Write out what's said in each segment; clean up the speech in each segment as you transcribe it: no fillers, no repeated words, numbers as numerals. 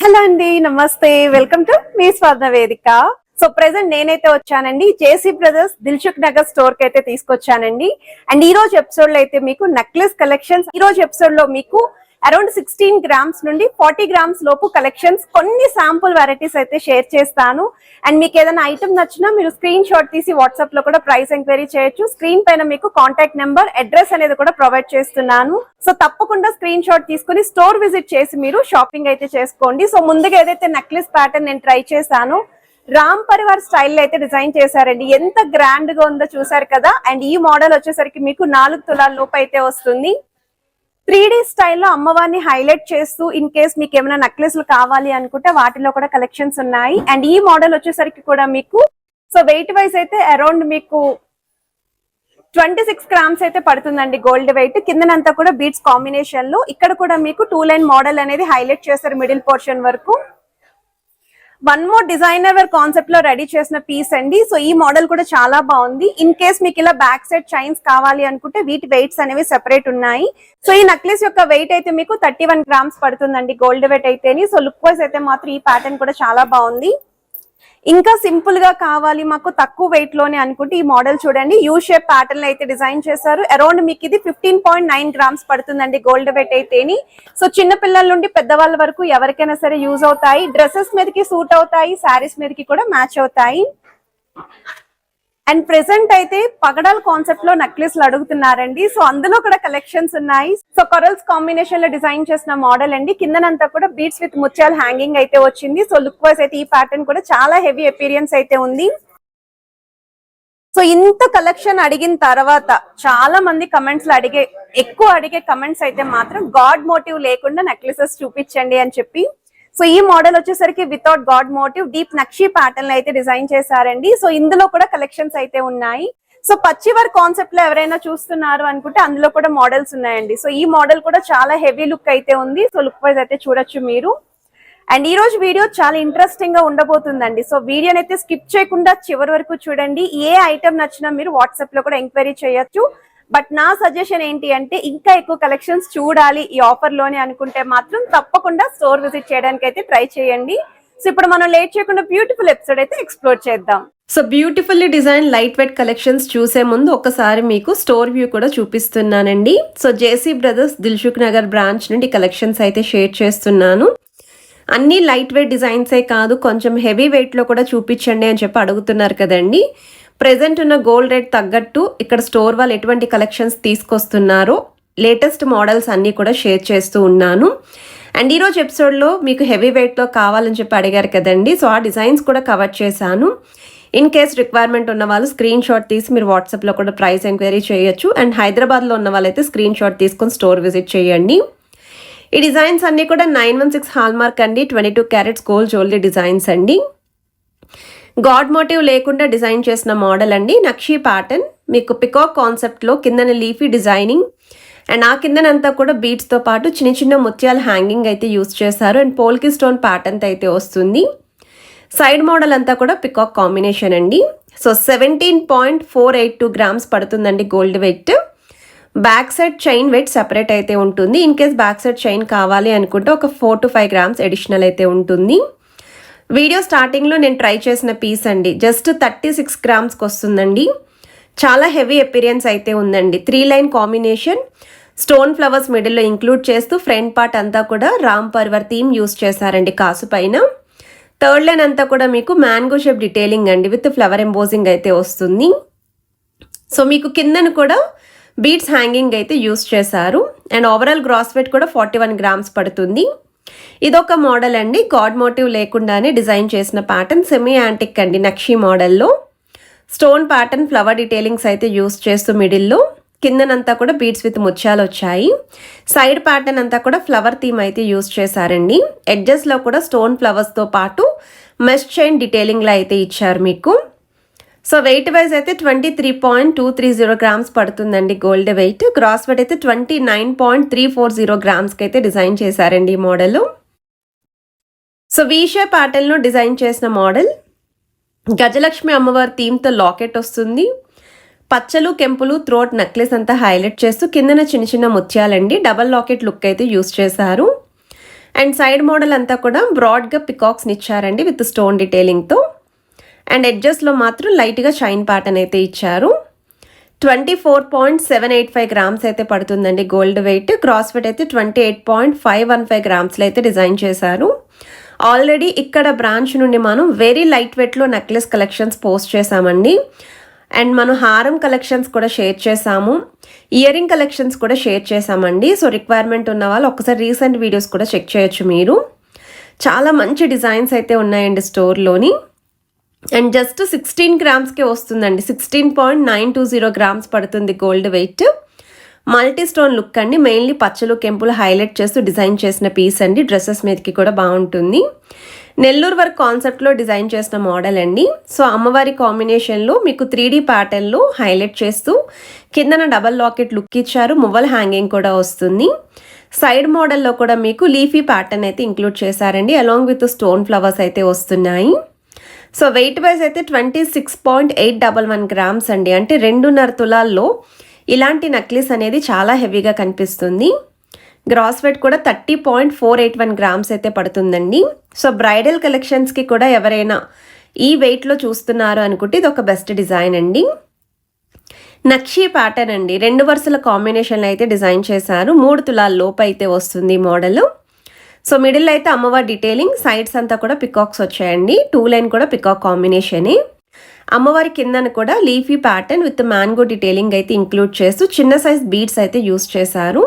Hello అండి, నమస్తే. Welcome to me స్వర్ణ వేదిక. సో ప్రెసెంట్ నేనైతే వచ్చానండి JC brothers Dilsukh Nagar store కి అయితే తీసుకొచ్చానండి. అండ్ ఈ రోజు ఎపిసోడ్ లో అయితే మీకు నెక్లెస్ కలెక్షన్స్, ఈ రోజు ఎపిసోడ్ లో మీకు అరౌండ్ 16 గ్రామ్స్ నుండి 40 గ్రామ్స్ లోపు కలెక్షన్స్, కొన్ని శాంపుల్ వెరైటీస్ అయితే షేర్ చేస్తాను. అండ్ మీకు ఏదైనా ఐటమ్ నచ్చినా మీరు స్క్రీన్ షాట్ తీసి వాట్సాప్ లో కూడా ప్రైస్ ఎంక్వైరీ చేయొచ్చు. స్క్రీన్ పైన మీకు కాంటాక్ట్ నెంబర్, అడ్రస్ అనేది కూడా ప్రొవైడ్ చేస్తున్నాను. సో తప్పకుండా స్క్రీన్ షాట్ తీసుకుని స్టోర్ విజిట్ చేసి మీరు షాపింగ్ అయితే చేసుకోండి. సో ముందుగా ఏదైతే నెక్లెస్ ప్యాటర్న్ నేను ట్రై చేశాను, రామ్ పరివార్ స్టైల్ అయితే డిజైన్ చేశారండి. ఎంత గ్రాండ్ గా ఉందో చూసారు కదా. అండ్ ఈ మోడల్ వచ్చేసరికి మీకు 4 తులాల లోపు అయితే వస్తుంది. 3D స్టైల్లో అమ్మవారిని హైలైట్ చేస్తూ, ఇన్ కేస్ మీకు ఏమైనా నెక్లెస్లు కావాలి అనుకుంటే వాటిలో కూడా కలెక్షన్స్ ఉన్నాయి. అండ్ ఈ మోడల్ వచ్చేసరికి కూడా మీకు సో వెయిట్ వైజ్ అయితే అరౌండ్ మీకు 26 గ్రామ్స్ అయితే పడుతుందండి గోల్డ్ వెయిట్. కిందనంతా కూడా బీడ్స్ కాంబినేషన్ లో, ఇక్కడ కూడా మీకు 2 లైన్ మోడల్ అనేది హైలైట్ చేస్తారు మిడిల్ పోర్షన్ వరకు. One more designer wear concept లో రెడీ చేసిన పీస్ అండి. సో ఈ మోడల్ కూడా చాలా బాగుంది. ఇన్ కేస్ మీకు ఇలా బ్యాక్ సైడ్ చైన్స్ కావాలి అనుకుంటే వీటి వెయిట్స్ అనేవి సెపరేట్ ఉన్నాయి. సో ఈ నెక్లెస్ యొక్క వెయిట్ అయితే మీకు 31 గ్రామ్స్ పడుతుందండి గోల్డ్ వెయిట్ అయితేని. సో లుక్ వైజ్ అయితే మాత్రం ఈ ప్యాటర్న్ కూడా చాలా బాగుంది. ఇంకా సింపుల్ గా కావాలి మాకు తక్కువ వెయిట్ లోనే అనుకుంటే ఈ మోడల్ చూడండి, యూ షేప్ ప్యాటర్న్ అయితే డిజైన్ చేశారు. అరౌండ్ మీకు ఇది 15.9 గ్రామ్స్ పడుతుందండి గోల్డ్ వెయిట్ అయితేని. సో చిన్న పిల్లల నుండి పెద్దవాళ్ళ వరకు ఎవరికైనా సరే యూజ్ అవుతాయి. డ్రెస్సెస్ మీదకి సూట్ అవుతాయి, శారీస్ మీదకి కూడా మ్యాచ్ అవుతాయి. అండ్ ప్రెసెంట్ అయితే పగడాల్ కాన్సెప్ట్ లో నెక్లెస్లు అడుగుతున్నారండి. సో అందులో కూడా కలెక్షన్స్ ఉన్నాయి. సో కొరల్స్ కాంబినేషన్ లో డిజైన్ చేసిన మోడల్ అండి. కిందనంతా కూడా బీడ్స్ విత్ ముత్యాల హ్యాంగింగ్ అయితే వచ్చింది. సో లుక్ వైజ్ అయితే ఈ ప్యాటర్న్ కూడా చాలా హెవీ అపీరియన్స్ అయితే ఉంది. సో ఇంత కలెక్షన్ అడిగిన తర్వాత చాలా మంది కమెంట్స్ లో ఎక్కువ అడిగే కమెంట్స్ అయితే మాత్రం గాడ్ మోటివ్ లేకుండా నెక్లెసెస్ చూపించండి అని చెప్పి. సో ఈ మోడల్ వచ్చేసరికి వితౌట్ గాడ్ మోటివ్ డీప్ నక్షి ప్యాటర్న్ అయితే డిజైన్ చేశారండి. సో ఇందులో కూడా కలెక్షన్స్ అయితే ఉన్నాయి. సో పచ్చివర్ కాన్సెప్ట్ లో ఎవరైనా చూస్తున్నారు అనుకుంటే అందులో కూడా మోడల్స్ ఉన్నాయండి. సో ఈ మోడల్ కూడా చాలా హెవీ లుక్ అయితే ఉంది. సో లుక్ వైజ్ అయితే చూడొచ్చు మీరు. అండ్ ఈ రోజు వీడియో చాలా ఇంట్రెస్టింగ్ గా ఉండబోతుందండి. సో వీడియోని అయితే స్కిప్ చేయకుండా చివరి వరకు చూడండి. ఏ ఐటమ్ నచ్చినా మీరు వాట్సాప్ లో కూడా ఎంక్వైరీ చేయొచ్చు. బట్ నా సజెషన్ ఏంటి అంటే, ఇంకా ఎక్కువ కలెక్షన్స్ చూడాలి ఈ ఆఫర్ లోనే అనుకుంటే మాత్రం తప్పకుండా స్టోర్ విజిట్ చేయడానికి అయితే ట్రై చేయండి. సో ఇప్పుడు మనం లేట్ చేయకుండా బ్యూటిఫుల్ ఎపిసోడ్ అయితే ఎక్స్ప్లోర్ చేద్దాం. So beautifully design light weight collections చూసే ముందు ఒకసారి మీకు స్టోర్ వ్యూ కూడా చూపిస్తున్నానండి. So JC brothers Dilsukh Nagar branch నుండి కలెక్షన్స్ అయితే షేర్ చేస్తున్నాను. అన్ని లైట్ వెయిట్ డిజైన్సే కాదు, కొంచెం హెవీ వెయిట్ లో కూడా చూపించండి అని చెప్పి అడుగుతున్నారు కదండి. ప్రెజెంట్ ఉన్న గోల్డ్ రేట్ తగ్గట్టు ఇక్కడ స్టోర్ వాళ్ళు ఎటువంటి కలెక్షన్స్ తీసుకొస్తున్నారో లేటెస్ట్ మోడల్స్ అన్నీ కూడా షేర్ చేస్తూ ఉన్నాను. అండ్ ఈరోజు ఎపిసోడ్లో మీకు హెవీ వెయిట్లో కావాలని చెప్పి అడిగారు కదండి. సో ఆ డిజైన్స్ కూడా కవర్ చేశాను. ఇన్ కేస్ రిక్వైర్మెంట్ ఉన్న వాళ్ళు స్క్రీన్ షాట్ తీసి మీరు వాట్సాప్లో కూడా ప్రైస్ ఎంక్వైరీ చేయొచ్చు. అండ్ హైదరాబాద్లో ఉన్న వాళ్ళైతే స్క్రీన్ షాట్ తీసుకొని స్టోర్ విజిట్ చేయండి. ఈ డిజైన్స్ అన్నీ కూడా 916 హాల్మార్క్ అండి, 22 క్యారెట్స్ గోల్డ్ జ్యువెలరీ డిజైన్స్ అండి. గాడ్ మోటివ్ లేకుండా డిజైన్ చేసిన మోడల్ అండి. నక్షి ప్యాటర్న్ మీకు పికాక్ కాన్సెప్ట్లో కిందన లీఫీ డిజైనింగ్ అండ్ ఆ కిందనంతా కూడా బీడ్స్తో పాటు చిన్న చిన్న ముత్యాల హ్యాంగింగ్ అయితే యూస్ చేశారు. అండ్ పోల్కి స్టోన్ ప్యాటర్న్ అయితే వస్తుంది. సైడ్ మోడల్ అంతా కూడా పికాక్ కాంబినేషన్ అండి. సో 17.482 గ్రామ్స్ పడుతుందండి gold wait. Back side chain weight separate అయితే ఉంటుంది. In case back side chain కావాలి అనుకుంటే ఒక 4 to 5 గ్రామ్స్ అడిషనల్ అయితే ఉంటుంది. వీడియో స్టార్టింగ్లో నేను ట్రై చేసిన పీస్ అండి, జస్ట్ 36 గ్రామ్స్కి వస్తుందండి. చాలా హెవీ అపీరియన్స్ అయితే ఉందండి. 3 లైన్ కాంబినేషన్, స్టోన్ ఫ్లవర్స్ మిడిల్లో ఇంక్లూడ్ చేస్తూ ఫ్రంట్ పార్ట్ అంతా కూడా రామ్ పరివార్ థీమ్ యూస్ చేశారండి కాసు పైన. థర్డ్ లైన్ అంతా కూడా మీకు మ్యాంగో షేప్ డీటెయిలింగ్ అండి విత్ ఫ్లవర్ ఎంబోజింగ్ అయితే వస్తుంది. సో మీకు కిందను కూడా బీడ్స్ హ్యాంగింగ్ అయితే యూస్ చేశారు. అండ్ ఓవరాల్ గ్రాస్ వెయిట్ కూడా 41 గ్రామ్స్ పడుతుంది. ఇదొక మోడల్ అండి, గాడ్ మోటివ్ లేకుండానే డిజైన్ చేసిన ప్యాటర్న్, సెమీ యాంటిక్ అండి నక్షి మోడల్లో. స్టోన్ ప్యాటర్న్ ఫ్లవర్ డీటెయిలింగ్స్ అయితే యూస్ చేస్తూ మిడిల్లో కిందనంతా కూడా బీడ్స్ విత్ ముత్యాలు వచ్చాయి. సైడ్ ప్యాటర్న్ అంతా కూడా ఫ్లవర్ థీమ్ అయితే యూస్ చేశారండి. ఎడ్జెస్లో కూడా స్టోన్ ఫ్లవర్స్తో పాటు మెష్ చైన్ డీటెయిలింగ్లో అయితే ఇచ్చారు మీకు. సో వెయిట్ వైజ్ అయితే 23.230 గ్రామ్స్ పడుతుందండి గోల్డ్ వెయిట్. గ్రాస్ వెయిట్ అయితే 29.340 గ్రామ్స్కి అయితే డిజైన్ చేశారండి ఈ మోడల్. సో వీషే ప్యాటర్న్లో డిజైన్ చేసిన మోడల్. గజలక్ష్మి అమ్మవారి థీమ్తో లాకెట్ వస్తుంది. పచ్చలు కెంపులు థ్రోట్ నెక్లెస్ అంతా హైలైట్ చేస్తూ కిందన చిన్న చిన్న ముత్యాలండి. డబల్ లాకెట్ లుక్ అయితే యూస్ చేశారు. అండ్ సైడ్ మోడల్ అంతా కూడా బ్రాడ్గా పికాక్స్ని ఇచ్చారండి విత్ స్టోన్ డీటెయిలింగ్తో. అండ్ ఎడ్జెస్లో మాత్రం లైట్గా షైన్ ప్యాటర్న్ అయితే ఇచ్చారు. 24.785 గ్రామ్స్ అయితే పడుతుందండి గోల్డ్ వెయిట్. క్రాస్ వెయిట్ అయితే 28.515 గ్రామ్స్లో అయితే డిజైన్ చేశారు. ఆల్రెడీ ఇక్కడ బ్రాంచ్ నుండి మనం వెరీ లైట్ వెయిట్లో నెక్లెస్ కలెక్షన్స్ పోస్ట్ చేశామండి. అండ్ మనం హారం కలెక్షన్స్ కూడా షేర్ చేసాము, ఇయర్ రింగ్ కలెక్షన్స్ కూడా షేర్ చేసామండి. సో రిక్వైర్మెంట్ ఉన్న వాళ్ళు ఒకసారి రీసెంట్ వీడియోస్ కూడా చెక్ చేయొచ్చు మీరు. చాలా మంచి డిజైన్స్ అయితే ఉన్నాయండి స్టోర్లోని. అండ్ జస్ట్ 16 గ్రామ్స్కే వస్తుందండి. 16.920 గ్రామ్స్ పడుతుంది gold weight. Multi stone look అండి. మెయిన్లీ పచ్చలు కెంపులు హైలైట్ చేస్తూ డిజైన్ చేసిన పీస్ అండి. డ్రెస్సెస్ మీదకి కూడా బాగుంటుంది. నెల్లూరు వర్క్ కాన్సెప్ట్లో డిజైన్ చేసిన మోడల్ అండి. సో అమ్మవారి కాంబినేషన్లో మీకు 3D ప్యాటర్న్లో హైలైట్ చేస్తూ కిందన డబల్ లాకెట్ లుక్ ఇచ్చారు. మువ్వల్ హ్యాంగింగ్ కూడా వస్తుంది. సైడ్ మోడల్లో కూడా మీకు లీఫీ ప్యాటర్న్ అయితే ఇంక్లూడ్ చేశారండి. అలాంగ్ విత్ స్టోన్ ఫ్లవర్స్ అయితే వస్తున్నాయి. సో వెయిట్ వైజ్ అయితే 26.811 గ్రామ్స్ అండి. అంటే 2.5 తులాల్లో ఇలాంటి నెక్లెస్ అనేది చాలా హెవీగా కనిపిస్తుంది. గ్రాస్ వెయిట్ కూడా 30.481 గ్రామ్స్ అయితే పడుతుందండి. సో బ్రైడల్ కలెక్షన్స్కి కూడా ఎవరైనా ఈ వెయిట్లో చూస్తున్నారు అనుకుంటే ఇది ఒక బెస్ట్ డిజైన్ అండి. నక్షీ ప్యాటర్న్ అండి. 2 వరుసల కాంబినేషన్లో అయితే డిజైన్ చేశారు. 3 తులాల లోపు అయితే వస్తుంది మోడల్. సో మిడిల్ అయితే అమ్మవారి డీటెయిలింగ్, సైడ్స్ అంతా కూడా పికాక్స్ వచ్చాయండి. 2 లైన్ కూడా పికాక్ కాంబినేషనే. అమ్మవారి కిందన కూడా leafy pattern with mango detailing అయితే ఇంక్లూడ్ చేస్తూ చిన్న సైజ్ బీడ్స్ అయితే యూస్ చేశారు.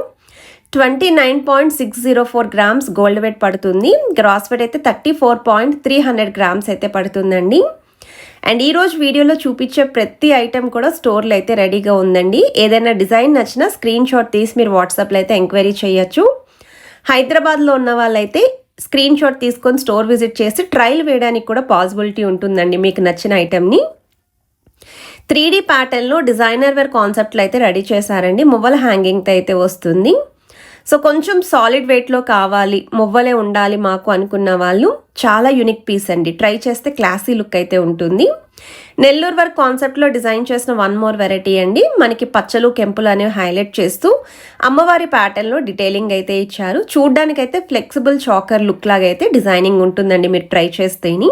29.604 గ్రామ్స్ గోల్డ్ వెయిట్ పడుతుంది. గ్రాస్ వెయిట్ అయితే 34.300 గ్రామ్స్ అయితే పడుతుందండి. అండ్ ఈరోజు వీడియోలో చూపించే ప్రతి ఐటెం కూడా స్టోర్లో అయితే రెడీగా ఉందండి. ఏదైనా డిజైన్ నచ్చినా స్క్రీన్ షాట్ తీసి మీరు వాట్సాప్లో అయితే ఎంక్వైరీ చేయొచ్చు. హైదరాబాద్లో ఉన్న వాళ్ళైతే స్క్రీన్ షాట్ తీసుకొని స్టోర్ విజిట్ చేసి ట్రయల్ వేయడానికి కూడా పాసిబిలిటీ ఉంటుందండి మీకు నచ్చిన ఐటెంని. 3D ప్యాటర్న్లో డిజైనర్ వేర్ కాన్సెప్ట్లో అయితే రెడీ చేశారండి. మువ్వల హ్యాంగింగ్తో అయితే వస్తుంది. సో కొంచెం సాలిడ్ వెయిట్లో కావాలి, మువ్వలే ఉండాలి మాకు అనుకున్న వాళ్ళు చాలా యూనిక్ పీస్ అండి. ట్రై చేస్తే క్లాసీ లుక్ అయితే ఉంటుంది. నెల్లూరు వర్క్ కాన్సెప్ట్లో డిజైన్ చేసిన 1 మోర్ వెరైటీ అండి. మనకి పచ్చలు కెంపులు అనేవి హైలైట్ చేస్తూ అమ్మవారి ప్యాటర్న్లో డీటెయిలింగ్ అయితే ఇచ్చారు. చూడ్డానికైతే ఫ్లెక్సిబుల్ చాకర్ లుక్ లాగా అయితే డిజైనింగ్ ఉంటుందండి మీరు ట్రై చేస్తేని.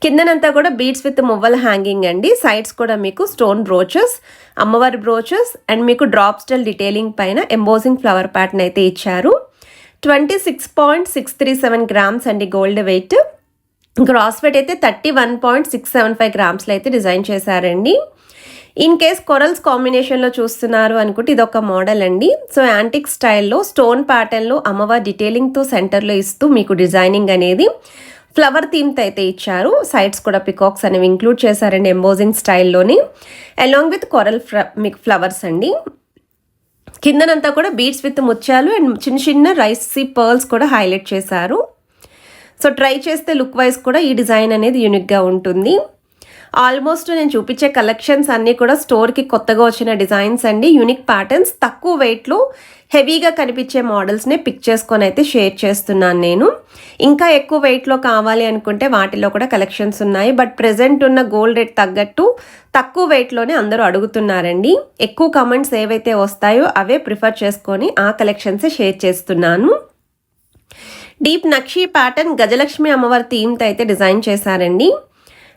కిందనంతా కూడా బీడ్స్ విత్ మువ్వల హ్యాంగింగ్ అండి. సైడ్స్ కూడా మీకు స్టోన్ బ్రోచెస్, అమ్మవారి బ్రోచెస్ అండ్ మీకు డ్రాప్ స్టైల్ డీటెయిలింగ్ పైన ఎంబోజింగ్ ఫ్లవర్ ప్యాటర్న్ అయితే ఇచ్చారు. 26.637 గ్రామ్స్ అండి గోల్డ్ వెయిట్. గ్రాస్ వెయిట్ అయితే 31.675 గ్రామ్స్లో అయితే డిజైన్ చేశారండి. ఇన్ కేస్ కొరల్స్ కాంబినేషన్లో చూస్తున్నారు అనుకుంటే ఇదొక మోడల్ అండి. సో యాంటిక్ స్టైల్లో స్టోన్ ప్యాటర్న్లో అమ్మవారి డీటెయిలింగ్తో సెంటర్లో ఇస్తూ మీకు డిజైనింగ్ అనేది ఫ్లవర్ థీమ్తో అయితే ఇచ్చారు. సైడ్స్ కూడా పికాక్స్ అనేవి ఇంక్లూడ్ చేశారండి ఎంబోజింగ్ స్టైల్లోని. అలాంగ్ విత్ కొరల్ మీకు ఫ్లవర్స్ అండి. కిందనంతా కూడా బీడ్స్ విత్ ముత్యాలు అండ్ చిన్న చిన్న రైసీ పర్ల్స్ కూడా హైలైట్ చేశారు. సో ట్రై చేస్తే లుక్ వైజ్ కూడా ఈ డిజైన్ అనేది యూనిక్గా ఉంటుంది. ఆల్మోస్ట్ నేను చూపించే కలెక్షన్స్ అన్నీ కూడా స్టోర్కి కొత్తగా వచ్చిన డిజైన్స్ అండి. యూనిక్ ప్యాటర్న్స్, తక్కువ వెయిట్లో హెవీగా కనిపించే మోడల్స్ని పిక్ చేసుకొని అయితే షేర్ చేస్తున్నాను నేను. ఇంకా ఎక్కువ వెయిట్లో కావాలి అనుకుంటే వాటిలో కూడా కలెక్షన్స్ ఉన్నాయి. బట్ ప్రెజెంట్ ఉన్న గోల్డ్ రేట్ తగ్గట్టు తక్కువ వెయిట్లోనే అందరూ అడుగుతున్నారండి. ఎక్కువ కమెంట్స్ ఏవైతే వస్తాయో అవే ప్రిఫర్ చేసుకొని ఆ కలెక్షన్సే షేర్ చేస్తున్నాను. డీప్ నక్షీ ప్యాటర్న్ గజలక్ష్మి అమ్మవారి థీమ్తో అయితే డిజైన్ చేశారండి.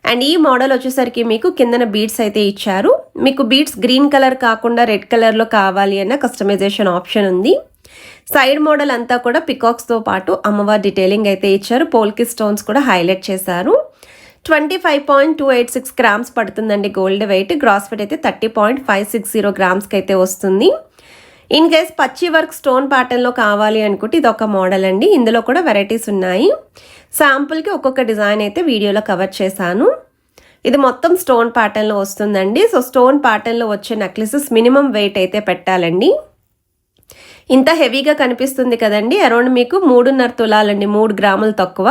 అండ్ ఈ మోడల్ వచ్చేసరికి మీకు కిందన బీడ్స్ అయితే ఇచ్చారు. మీకు బీడ్స్ గ్రీన్ కలర్ కాకుండా రెడ్ కలర్లో కావాలి అన్న కస్టమైజేషన్ ఆప్షన్ ఉంది. సైడ్ మోడల్ అంతా కూడా పికాక్స్తో పాటు అమ్మవారి డీటెయిలింగ్ అయితే ఇచ్చారు. పోల్కి స్టోన్స్ కూడా హైలైట్ చేశారు. 25.286 గ్రామ్స్ పడుతుందండి గోల్డ్ వెయిట్. గ్రాస్ వెయిట్ అయితే 30.560 గ్రామ్స్కి అయితే వస్తుంది. ఇన్ కేస్ పచ్చి వర్క్ స్టోన్ ప్యాటర్న్లో కావాలి అనుకుంటే ఇది ఒక మోడల్ అండి. ఇందులో కూడా వెరైటీస్ ఉన్నాయి. శాంపుల్కి ఒక్కొక్క డిజైన్ అయితే వీడియోలో కవర్ చేశాను. ఇది మొత్తం స్టోన్ ప్యాటర్న్లో వస్తుందండి. సో స్టోన్ ప్యాటర్న్లో వచ్చే నెక్లెసెస్ మినిమం వెయిట్ అయితే పెట్టాలండి. ఇంత హెవీగా కనిపిస్తుంది కదండి. అరౌండ్ మీకు 3.5 తులాలండి, 3 గ్రాములు తక్కువ.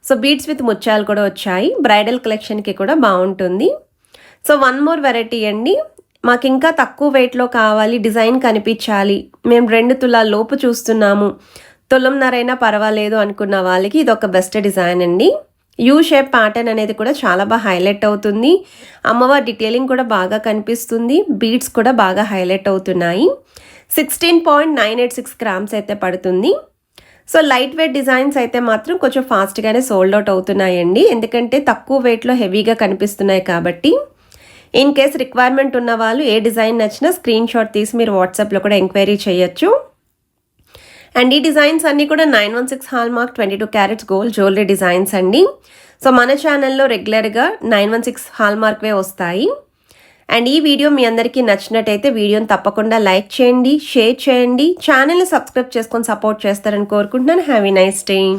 సో బీడ్స్ విత్ ముత్యాలు కూడా వచ్చాయి. బ్రైడల్ కలెక్షన్కి కూడా బాగుంటుంది. సో 1 మోర్ వెరైటీ అండి. మాకు ఇంకా తక్కువ వెయిట్లో కావాలి, డిజైన్ కనిపించాలి, మేము 2 తులాల లోపు చూస్తున్నాము, తులంన్నరైనా పర్వాలేదు అనుకున్న వాళ్ళకి ఇది ఒక బెస్ట్ డిజైన్ అండి. యూ షేప్ ప్యాటర్న్ అనేది కూడా చాలా బాగా హైలైట్ అవుతుంది. అమ్మవారి డీటెయిలింగ్ కూడా బాగా కనిపిస్తుంది. బీడ్స్ కూడా బాగా హైలైట్ అవుతున్నాయి. 16.986 గ్రామ్స్ అయితే పడుతుంది. సో లైట్ వెయిట్ డిజైన్స్ అయితే మాత్రం కొంచెం ఫాస్ట్గానే సోల్డ్ అవుట్ అవుతున్నాయండి, ఎందుకంటే తక్కువ వెయిట్లో హెవీగా కనిపిస్తున్నాయి కాబట్టి. ఇన్ కేస్ రిక్వైర్మెంట్ ఉన్న వాళ్ళు ఏ డిజైన్ నచ్చినా స్క్రీన్ షాట్ తీసి మీరు వాట్సాప్లో కూడా ఎంక్వైరీ చేయొచ్చు. అండ్ ఈ డిజైన్స్ అన్నీ కూడా 916 hallmark 22 carats gold jewellery designs అండి. సో మన ఛానల్లో రెగ్యులర్గా 916 హాల్మార్క్వే వస్తాయి. అండ్ ఈ వీడియో మీ అందరికీ నచ్చినట్టయితే వీడియోని తప్పకుండా లైక్ చేయండి, షేర్ చేయండి, ఛానల్ని సబ్స్క్రైబ్ చేసుకొని సపోర్ట్ చేస్తారని కోరుకుంటున్నాను. Have a nice day.